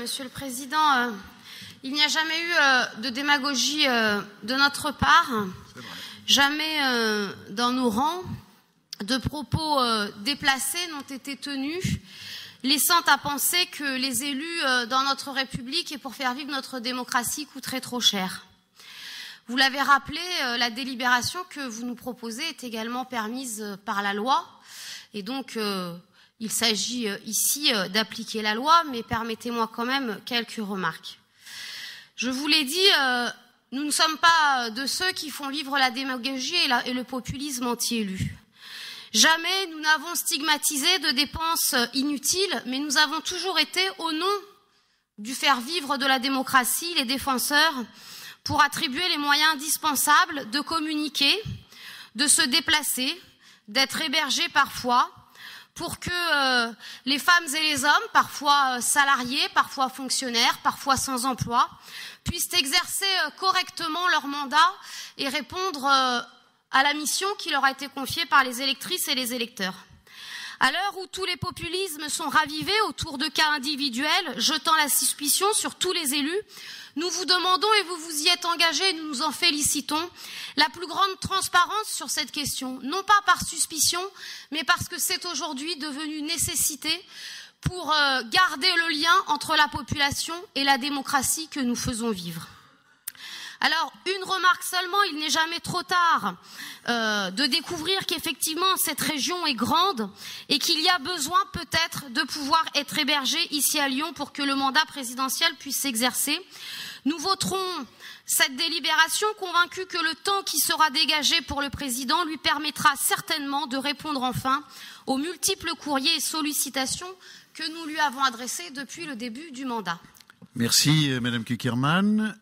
Monsieur le Président. Il n'y a jamais eu de démagogie de notre part. Jamais dans nos rangs de propos déplacés n'ont été tenus, laissant à penser que les élus dans notre République et pour faire vivre notre démocratie coûteraient trop cher. Vous l'avez rappelé, la délibération que vous nous proposez est également permise par la loi. Et donc, il s'agit ici d'appliquer la loi, mais permettez-moi quand même quelques remarques. Je vous l'ai dit, nous ne sommes pas de ceux qui font vivre la démagogie et le populisme anti-élu. Jamais nous n'avons stigmatisé de dépenses inutiles, mais nous avons toujours été, au nom du faire vivre de la démocratie, les défenseurs pour attribuer les moyens indispensables de communiquer, de se déplacer, d'être hébergés parfois, pour que les femmes et les hommes, parfois salariés, parfois fonctionnaires, parfois sans emploi, puissent exercer correctement leur mandat et répondre à la mission qui leur a été confiée par les électrices et les électeurs. À l'heure où tous les populismes sont ravivés autour de cas individuels, jetant la suspicion sur tous les élus, nous vous demandons, et vous vous y êtes engagés, nous nous en félicitons, la plus grande transparence sur cette question, non pas par suspicion, mais parce que c'est aujourd'hui devenu une nécessité pour garder le lien entre la population et la démocratie que nous faisons vivre. Alors, une remarque seulement, il n'est jamais trop tard de découvrir qu'effectivement cette région est grande et qu'il y a besoin peut-être de pouvoir être hébergé ici à Lyon pour que le mandat présidentiel puisse s'exercer. Nous voterons cette délibération convaincus que le temps qui sera dégagé pour le président lui permettra certainement de répondre enfin aux multiples courriers et sollicitations que nous lui avons adressés depuis le début du mandat. Merci Madame Cukierman.